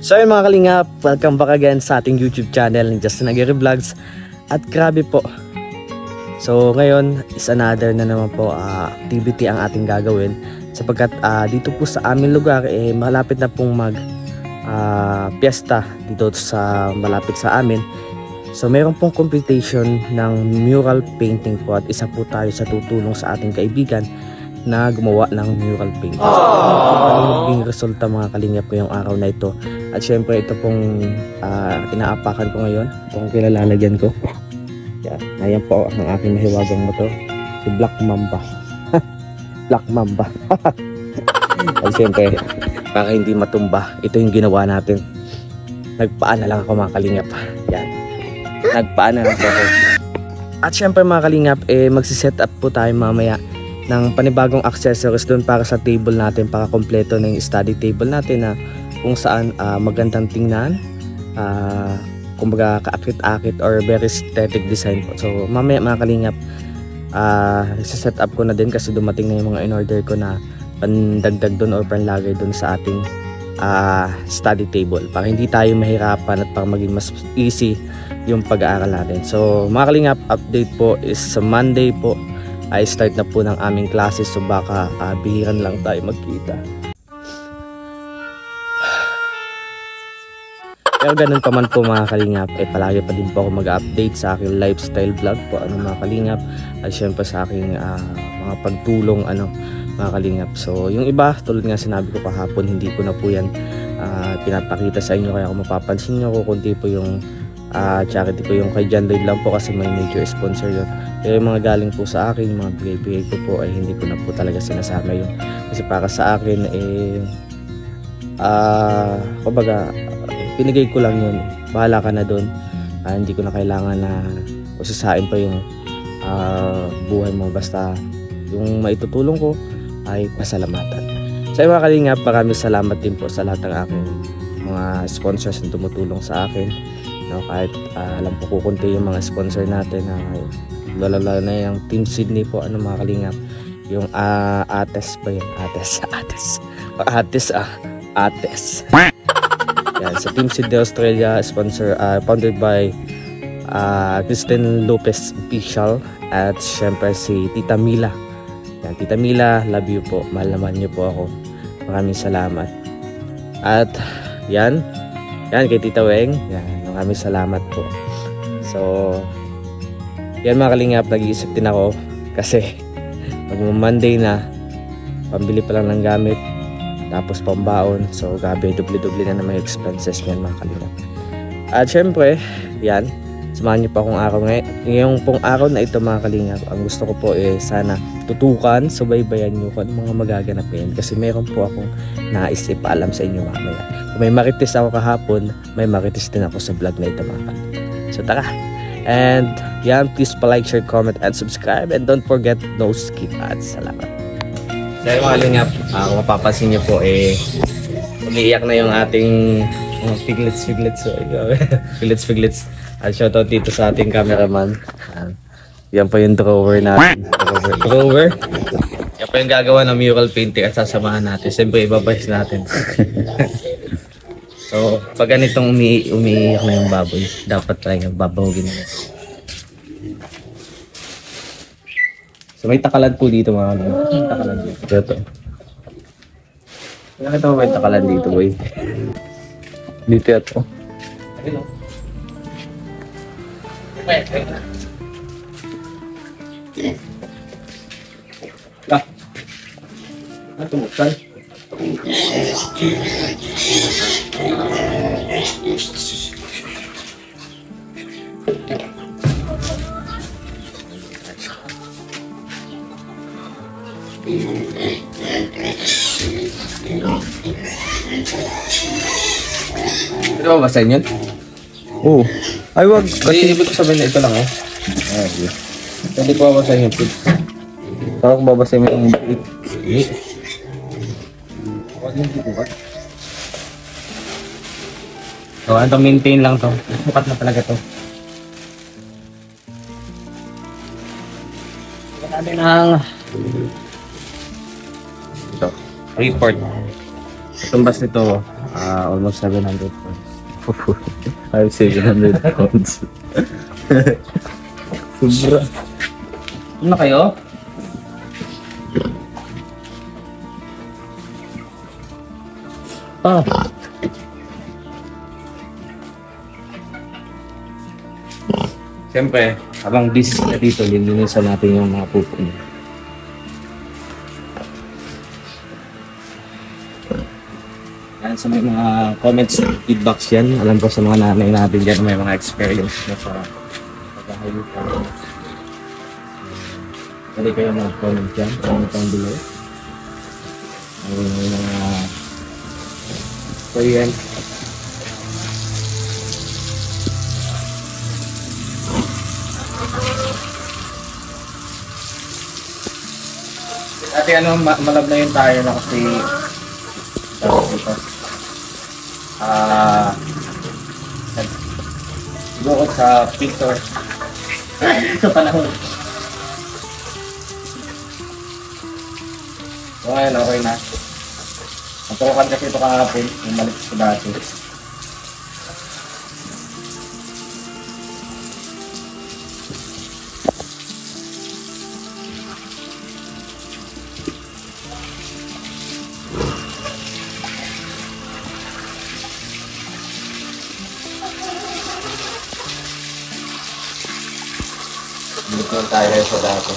So yun mga kalingap, welcome back again sa ating YouTube channel ng Justin Aguirre Vlogs. At grabe po, so ngayon is another na naman po activity ang ating gagawin. Sapagkat dito po sa aming lugar malapit na pong mag piyesta dito sa malapit sa amin. So mayroon pong competition ng mural painting po at isa po tayo sa tutulong sa ating kaibigan na gumawa ng mural painting. Ano maging resulta mga kalingap ngayong araw na ito. At syempre ito pong inaapakan ko ngayon, itong kilalalagyan ko. Yan, ayan po ang aking mahiwagang motor, si Black Mamba. Black Mamba. At syempre para hindi matumba, ito yung ginawa natin. Nagpaan na lang ako mga kalingap. Yan, nagpaan na lang ako. At syempre mga kalingap, magsiset up po tayo mamaya ng panibagong accessories doon para sa table natin, para kompleto na yung study table natin na kung saan magandang tingnan, kumbaga kaakit-akit or very aesthetic design po. So mamaya mga kalingap, set up ko na din kasi dumating na yung mga in-order ko na pandagdag doon or panlagay doon sa ating study table para hindi tayo mahirapan at para maging mas easy yung pag-aaral natin. So mga kalingap, update po is sa Monday po ay start na po ng aming classes, so baka bihiran lang tayo magkita. Pero ganun pa man po mga kalingap, palagi pa din po ako mag-update sa aking lifestyle vlog po mga kalingap, at syempre sa aking mga pagtulong mga kalingap. So yung iba, tulad nga sinabi ko kahapon, hindi ko na po yan pinapakita sa inyo, kaya kung mapapansin nyo ko, kundi po yung charity po yung kay John Lloyd lang po kasi may major sponsor yun. Pero yung mga galing po sa akin, yung mga bigay-bigay ko po ay hindi ko na po talaga sinasama yun. Kasi para sa akin kumbaga pinigay ko lang yun, bahala ka na doon. Hindi ko na kailangan na usasain pa yung buhay mo, basta yung maitutulong ko ay pasalamatan. Sa mga kalingap, maraming salamat din po sa lahat ng aking mga sponsors na tumutulong sa akin. Kahit alam po kukunti yung mga sponsor natin, lalo na yung Team Sydney po, mga kalingap, yung Ates ba yun? Ates yan, sa Team Sydney Australia, sponsor, founded by Kristen Lopez Official, at syempre si Tita Mila. Yan, Tita Mila, love you po, mahal naman niyo po ako, maraming salamat. At yan kay Tita Weng, yan, maraming salamat po. So yan mga kalingap, nag-iisip din ako kasi pag Monday na, pambili pa lang ng gamit, tapos pambaon, so gabi, doble-doble na naman yung expenses niyan mga kalingap. At syempre, yan, samahan niyo pa akong araw ngayon. Ngayong pong araw na ito mga kalingap, ang gusto ko po sana tutukan, subaybayan niyo kung mga magaganapin kasi meron po akong nais ipaalam sa inyo mamaya. Kung may marites ako kahapon, may marites din ako sa vlog na ito mga kalingap. So tara! And yan, please pa-like, share, comment, and subscribe, and don't forget no skip ads. Salamat. So mga kalingap, kung mapapansin niyo po umiiyak na yung ating piglets. So, piglets. At shoutout dito sa ating cameraman. Yan pa yung drawer natin. Drawer. Yan pa yung gagawa ng mural painting at sasamahan natin. Siyempre ibabahis natin. So, pag ganitong umiiyak na yung baboy, dapat talaga babahugin na. So, may takalan po dito mga kalingap. Takalan dito. Ito. Nakita mo may takalan dito, boy. Dito ito. Ayun o. Tumuksan. Pwede ba basahin yun? Oo. Ay wag, kasi ibig ko sabihin na ito lang Pwede ko babasahin yung page. Parang kung babasahin mo yung page. Huwag yung bukas. So, ano, maintain lang to. Bukat na talaga to. Bukat natin ang ito, report. Tumbas nito Almost 700 pounds. 700 pounds. Sobra. Ano na kayo? Siyempre, habang busy sila dito, linisan natin yung mga pupo niya. Yan, sa may mga comments, feedbacks yan. Alam ko sa mga nanay natin dyan, may mga experience na sa pagkahalitan. Dali kayo mag-comment dyan, comment down below. May mga experience. Ate, malab na yun tayo na kasi dito. Bukod sa picture sa panahon. So ngayon, okay na. Naturukan kasi ito kahapon, yung malik ko dati. Dito tayo sa dati.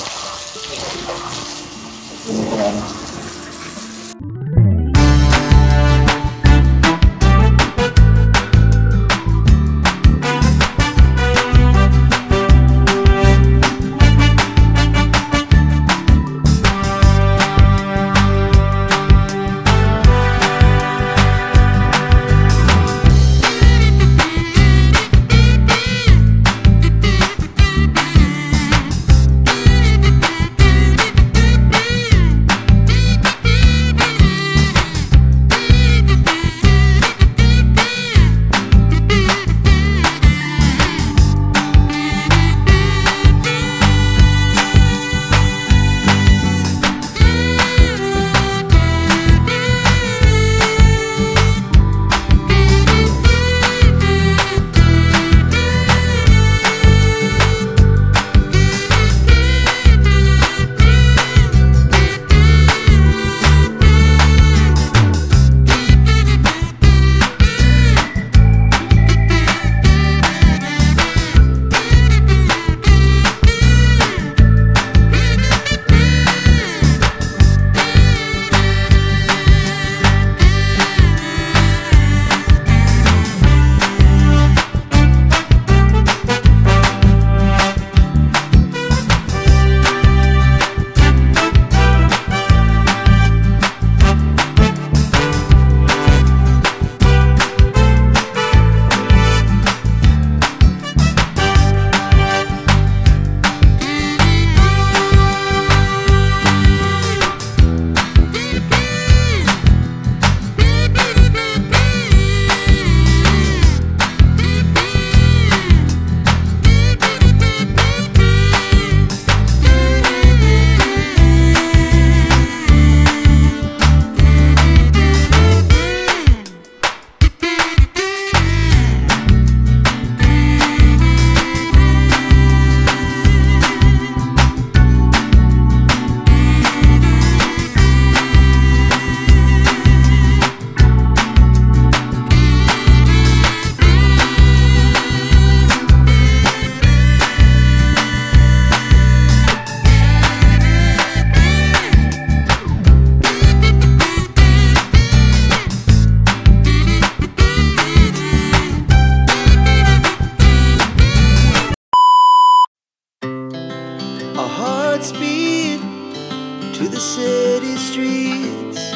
to the city streets,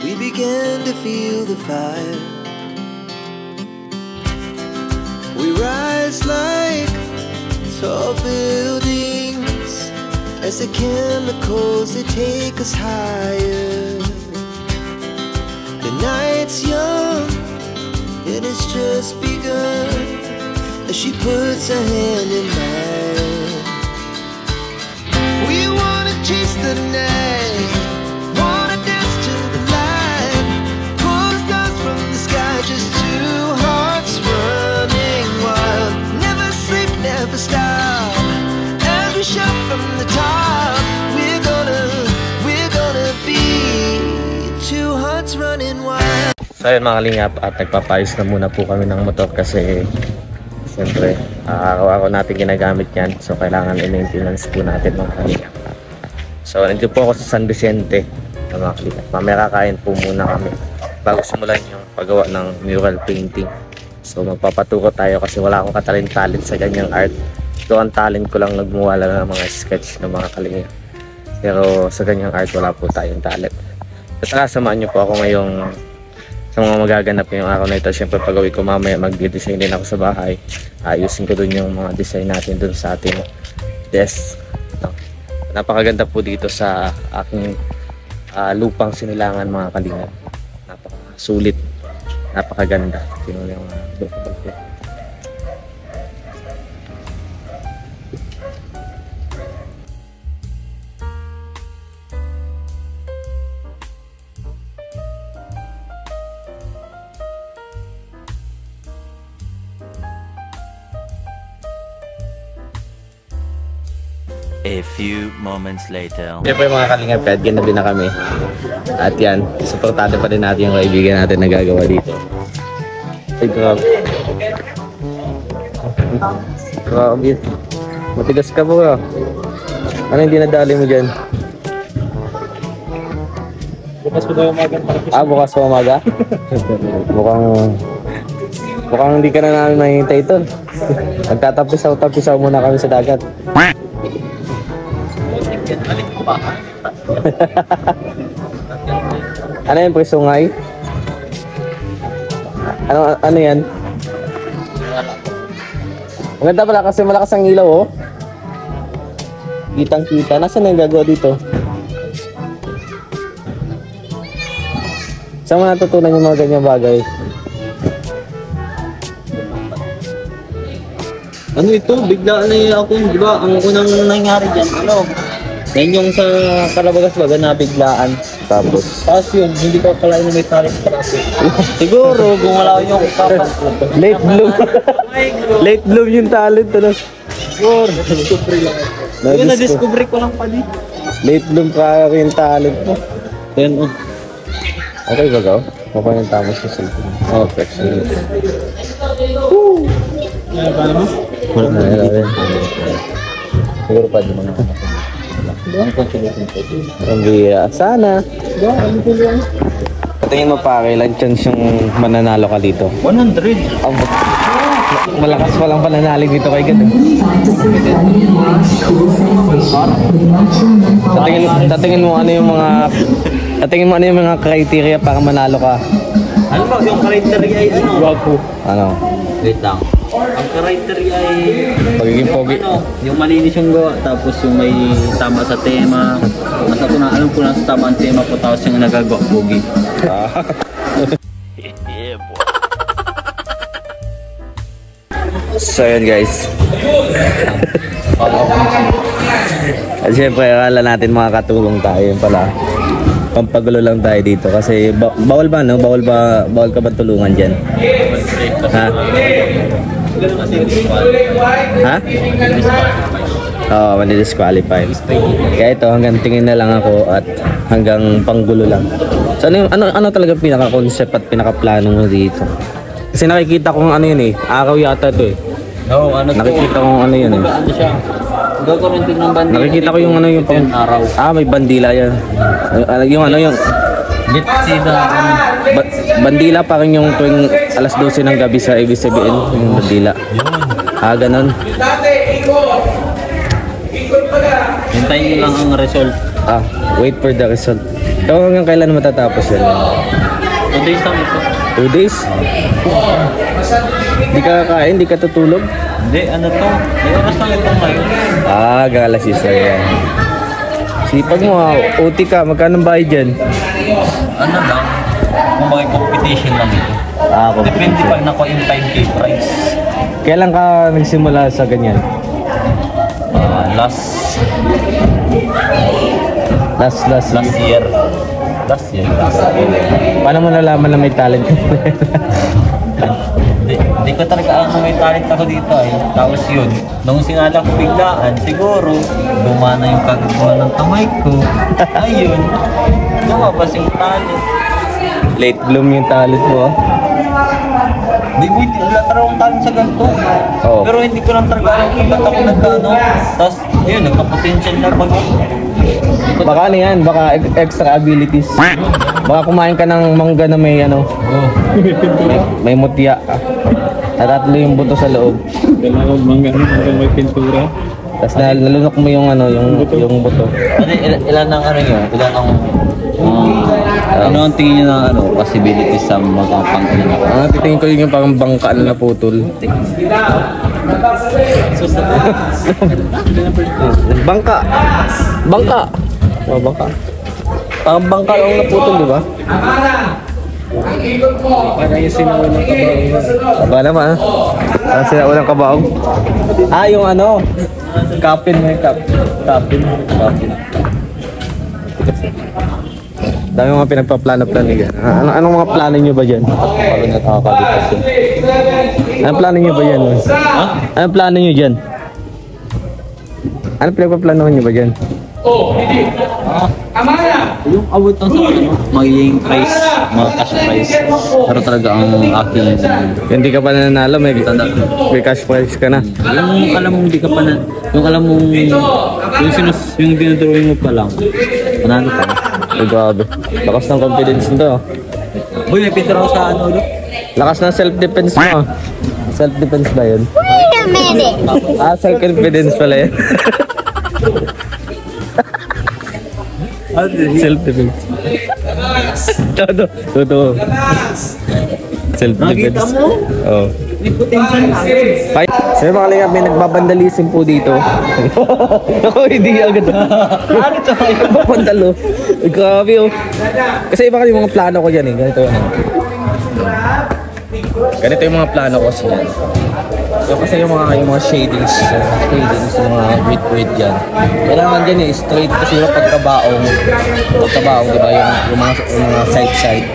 we began to feel the fire. We rise like tall buildings as the chemicals, they take us higher. The night's young and it's just begun as she puts her hand in mine. We wanna chase the night, wanna dance to the light, pull the stars from the sky. never stop. Every shot from the top, we're gonna be two hearts running wild. So yun mga kalingap, at nagpapayos na muna po kami ng motor kasi siyempre araw-araw natin ginagamit yan, so kailangan i-maintenance po natin mga kalingap. So nandito po ako sa San Vicente mga kalingap. Mamaya kakain po muna kami bago simulan yung paggawa ng mural painting. So magpapaturo tayo kasi wala akong katalent-talent sa ganyang art. So ang talent ko lang nagmuwala ng mga sketch ng mga kalingap, pero sa ganyang art wala po tayong talent. So tara, samahan niyo po ako ngayong sa mga magaganap ngayong araw na ito. Siyempre pag-uwi ko mamaya mag-design din ako sa bahay. Ayusin ko dun yung mga design natin dun sa ating desk. Napakaganda po dito sa aking lupang sinilangan mga kalingap. Napakasulit, napakaganda. Tingnan yung mga A few moments later. Siyempre mga kalingap, kahit ginabi na kami. At yan, supportado pa rin natin yung kaibigan natin na gagawa dito. Ay, grabe. Grabe. Matigas ka po ka. Ano yung dinadali mo dyan? Bukas pa daw umaga. Bukas pa umaga? Mukhang hindi ka na namin mahihintay ito. Nagtatapisaw muna kami sa dagat. Ano yan, presungay? Ano yan? Maganda pala kasi malakas ang ilaw, oh. Kitang kita. Nasaan yung gagawa dito? Saan mo natutunan yung mga ganyang bagay? Ano ito? Biglaan na yun ako. Di ba? Ang unang nangyari dyan, yan yung sa Kalabagas-Baga na biglaan. Tapos Yun, hindi ko akalain na may tarik traffic. Siguro, kung wala yung kapal. late bloom. Late bloom yung talent, ano? Siguro, na-discover lang. Yun, na-discover ko lang pa dito. Late bloom ka yung talent mo. Yan, Okay ba gaw? Mukha yung tamos sa cellphone. Okay. Paano mo? Siguro pa di mga ang bira. Sana. Patingin mo pa, kailan chance yung mananalo ka dito? 100. Oh, malakas pa lang pananalig dito kay Gad. Tatingin mo ano yung mga criteria para manalo ka. Ano ba? Yung criteria ay ano? Wapo. Ano? Wait lang. Ang criteria ay Pagiging pogi. yung malinis yung gawa, tapos yung may tama sa tema. Basta ko na alam ko na sa tama ang tema ko, tapos yung nagagawa pogi. So yun guys. At syempre akala natin makakatulong tayo, yun pala pampagulo lang tayo dito kasi bawal ba no? Bawal ka ba tulungan dyan? Ha? Ha? Oo, mani-disqualify. Kaya ito hanggang tingin na lang ako at hanggang panggulo lang. So ano talaga pinaka-concept at pinaka-plano mo dito? Kasi nakikita ko ano yun eh, araw yata to eh. Oo, ano to? Nakikita ko ano yun eh. Ano siya? Gagawin din ng bandila. Nakikita ko yung ano yung pang araw. may bandila yan. Yung ano yung bandila parang yung tuwing alas 12 ng gabi sa ABS-CBN yung bandila. Ganun. Hintayin nyo lang ang result. Wait for the result. So hanggang kailan matatapos yan? 2 days lang ito. 2 days? Di ka kakain? Di ka tutulog? Hindi, ano to? May oras lang ito ngayon. Gala sister yan. Sipag mo OT ka, magkano bayad dyan? Ano lang? Kung may competition lang ito. Depende pag nakuha yung 5K prize. Kailan ka nagsimula sa ganyan? Last year. Last year. Paano mo nalaman na may talent ka? Hindi Hindi ko talaga alam may talent ako dito eh. Tapos yun, nung sinala ko biglaan, siguro, gumana yung kagagawa ng kamay ko. Ayun, lumabas yung talent. Late bloom yung talent mo ah. Hindi mo, wala talaga akong talent sa ganito. Oo. Pero hindi ko lang talaga alam kung ba't ako nagkano. Tapos, yun, nagka-potential na pag Baka ano yan, baka extra abilities. Baka kumain ka ng mangga na may ano, may mutya. At tatlo yung buto sa loob. Dalawang mangga hanggang may pintura. Tapos nalunok mo yung ano, yung buto. Ilan ang ano nyo? Ilan ang... ano ang tingin nyo ng ano, possibilities sa magpapang-ilan ako? Ang titingin ko yung parang bangka na naputol. Bangka! Bangka! Oh, bangka. Parang bangka lang naputol, di ba? Parang yung sinuwan ng kabaong. Aba naman ah. Parang sila unang kabaong. Ah, yung ano. Kapin mo yung kapin. Dami mga pinagpaplano-plano yan. Anong mga plano nyo ba dyan? Parang nakakalipas yun. Anong plano nyo ba yan? Ha? Anong plano nyo dyan? Anong pinagpaplanohan nyo ba dyan? Yung award ng sa ano, magiging prize, mga cash prize. Pero talaga ang aking... Hindi ka pa nananalo, may cash prize ka na. Yung alam mong di ka pa na... Yung alam mong... Yung dinadrawing mo pa lang. Panalo ka. Ay, grabe. Lakas ng confidence nito. Uy, may pintura ako sa ano ulit. Lakas ng self-defense mo. Self-defense ba yun? Wait a minute. Ah, self-confidence pala yun. Self-defense. Totoo. Self-defense. Nakita mo? Oo. May potential lang. Fight. Sir, mga kalingap, may nagbabandalism po dito. Ako, hindi agad. Ano to? Pandalo. Grabe oh. Kasi iba kasi yung mga plano ko dyan eh. Ganito yung mga plano ko siya. Yung kasi yung mga shadings, yung mga wit yan. Kailangan dyan eh, straight kasi yung pagkabaong, di ba, yung mga side.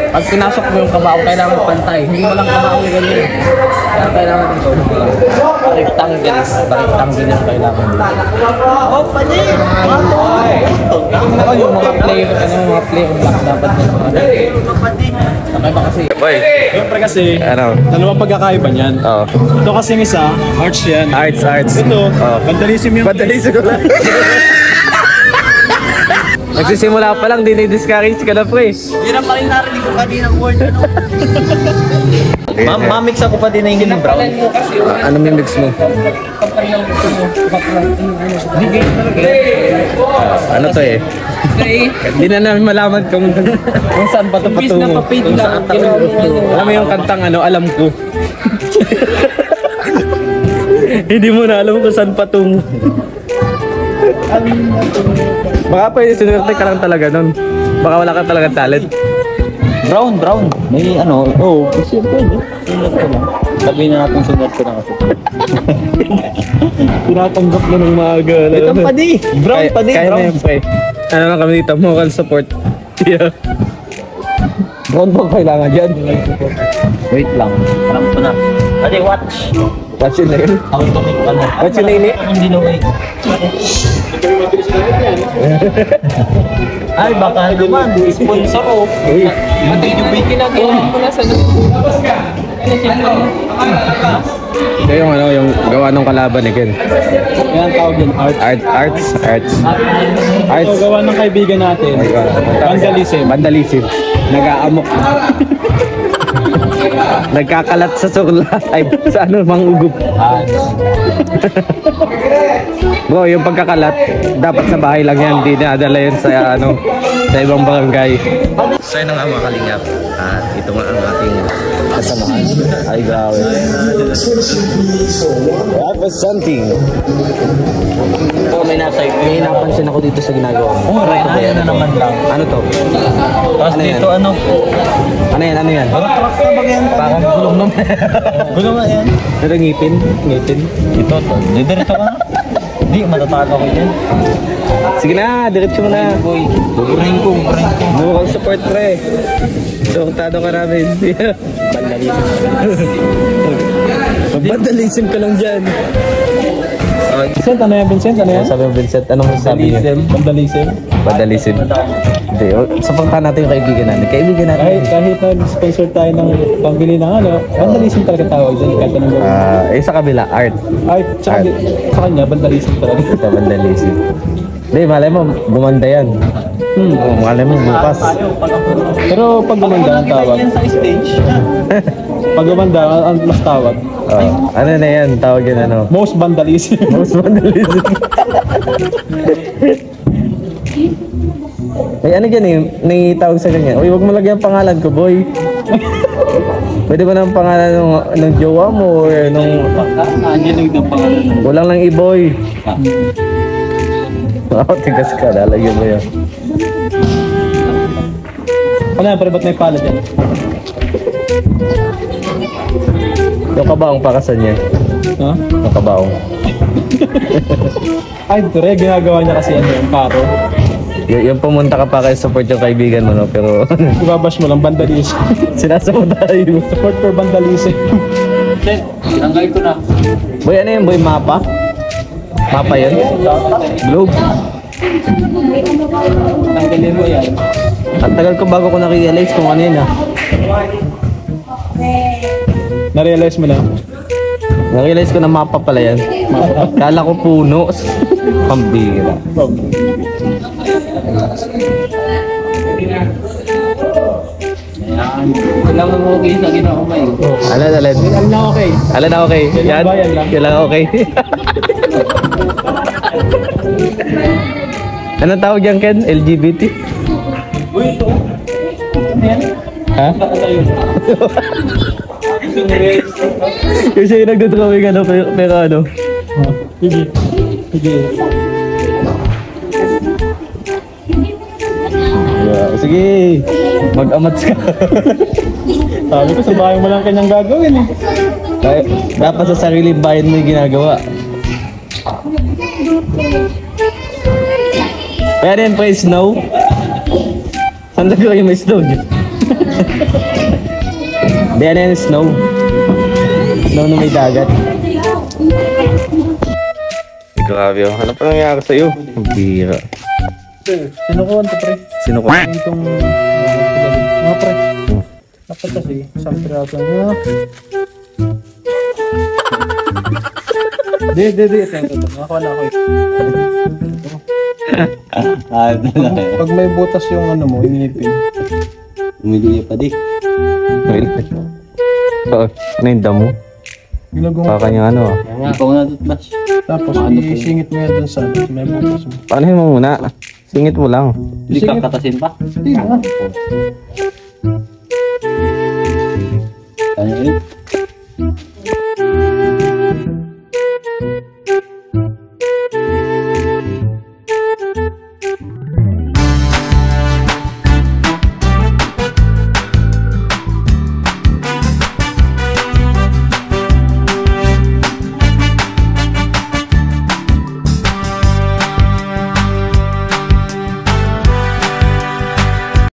Pag pinasok mo yung kabaong, kailangan pantay. Hindi mo lang kabaong yung ganyan. Kaya kailangan dito. Rectangle yung kailangan dito. Oh, pali! Ako yung mga player black dapat na nakaiba kasi. Boy, Siyempre kasi, ano? dalawang pagkakaiba niyan. Oo. Ito kasi isa, arts yan. Arts. Ito, Oo. vandalism yung... Vandalism ko lang. Nagsisimula pa lang, dinidiscourage ka na pre. Yun ang paling narinig ko kaninang word. Mamix ako pa din na yung brown. Ano yung mix mo? Ano to eh? Hindi na namin malaman kung saan pa ito patungo. Alam mo yung kantang ano, alam ko. Hindi mo na alam kung saan patungo. Baka pwede sinurte ka lang talaga nun. Baka wala ka talaga talent. Brown. May ano, kasi pwede. Sunod ko lang. Sabihin na natin sunod ko lang ako. Tinatanggap na ng maaga. Ito pa di. Brown pa di. Kaya na yun pre. Ano lang kami dito, moral support. Yeah. Brown ba kailangan dyan? Wait lang. Alam ko na. Ate, watch. Watch yun na yun. Automatic pa na. Watch yun na yun eh. Hindi na wait. Ay, baka naman. Sponsor ko. Ito yung ano, yung gawa ng kalaban ni Ken. Yan tawag din, arts. Arts. Ito, gawa ng kaibigan natin. Vandalism. Vandalism. Nag-aamok. Nagkakalat sa sulat. Ay, sa ano, mangugup. Bro, yung pagkakalat, dapat sa bahay lang yan. Hindi nadala yun sa, ano, sa ibang barangay. So yun ang mga kalingap. At ito nga ang ating kasamahan. Ay, grabe. Representing. May nasa May napansin ako dito sa ginagawa mo. Oh, right. Ayan na naman lang. Ano to? Tapos Ano yan? dito, ano? Ano yan? Parang truck na ba yan? Parang gulong naman. Gulo nga yan. Pero ngipin. Ito, diretso ka na. Hindi, matatalo ko yan. Sige na, diretso mo na. Buburahin ko. Mukhang support pre. Sortado ka namin. Vandalism ka lang dyan. Vincent, ano yan Vincent? Ano yan? Sabi mo Vincent, anong sabi niya? Vandalism. Vandalism. Hindi, sapakan natin yung kaibigan natin. Kaibigan natin. Kahit nag-sponsor tayo ng pambili ng ano, vandalism talaga tawag dyan. Kahit anong gawin. Sa kabila, art. Ay, sa kanya, vandalism talaga. Ito, vandalism. Hindi, malay mo, gumanda yan. Malay mo, bukas. Pero pag gumanda ang tawag. Pag gumanda, ang mas tawag. Ano na yan, tawag yan ano? Most vandalism. Most vandalism. Ay, ano yan eh, may tawag sa kanya. Uy, wag mo lagyan pangalan ko, boy. Pwede ba ng pangalan ng jowa mo or nung... Andiyan yung pangalan. Walang lang i-boy. Tigas ka, lalagyan mo yan. Ano yan, pero ba't may pala dyan? Yung kabaong pakasan niya. Ha? Yung kabaong. Ay, ito rin, ginagawa niya kasi ano, yung karo. Yung pumunta ka pa kayo support yung kaibigan mo, no? Pero Ibabash mo lang, vandalism. sinasama tayo. Support for vandalism. Tanggal ko na. Boy, ano yun, boy? Mapa? Mapa yun? Globe? Tanggalin mo yan. Ang tagal ko bago ko na-realize kung ano yun, ah. Na-realize mo lang. Na-realize ko na mapa pala yan. Kala ko puno. Pambira. Ayan. Kailangan mo okay sa ginawa mo yun. Alan. Alam na okay. Alan na okay. Yan. Bayan lang. Yan lang okay. Anong tawag yan, Ken? LGBT? Uy, ito. Ano yan? Ha? Ano yun? Kasi yung nagdodrawing ano, pero ano? Sige. Sige. Yeah, sige. Mag-amats ka. Sabi ko, sa bahay mo lang kanyang gagawin eh. Dapat sa sariling bayan mo yung ginagawa. Pero yan po yung snow. Saan lagay yung may snow niya? Hindi, ano yan snow. Snow na may dagat. Grabe oh. Ano pa nangyari sa'yo? Ang bira. Sinukuhan to, pre. Sino ko? Itong... Mga pre. Dapat kasi, isang piraso niya. Di. Ito. Nakakuha na ako ito. Pag may butas yung ano mo, inipin. Umili pa di. Ano yung damo? Ginagawa Baka kanya ano ah. Ikaw na tutbas. Tapos isingit mo yan dun sa may butas mo. Paano mo muna? Singit mo lang. Hindi ka katasin pa. Hindi na. Ano yun?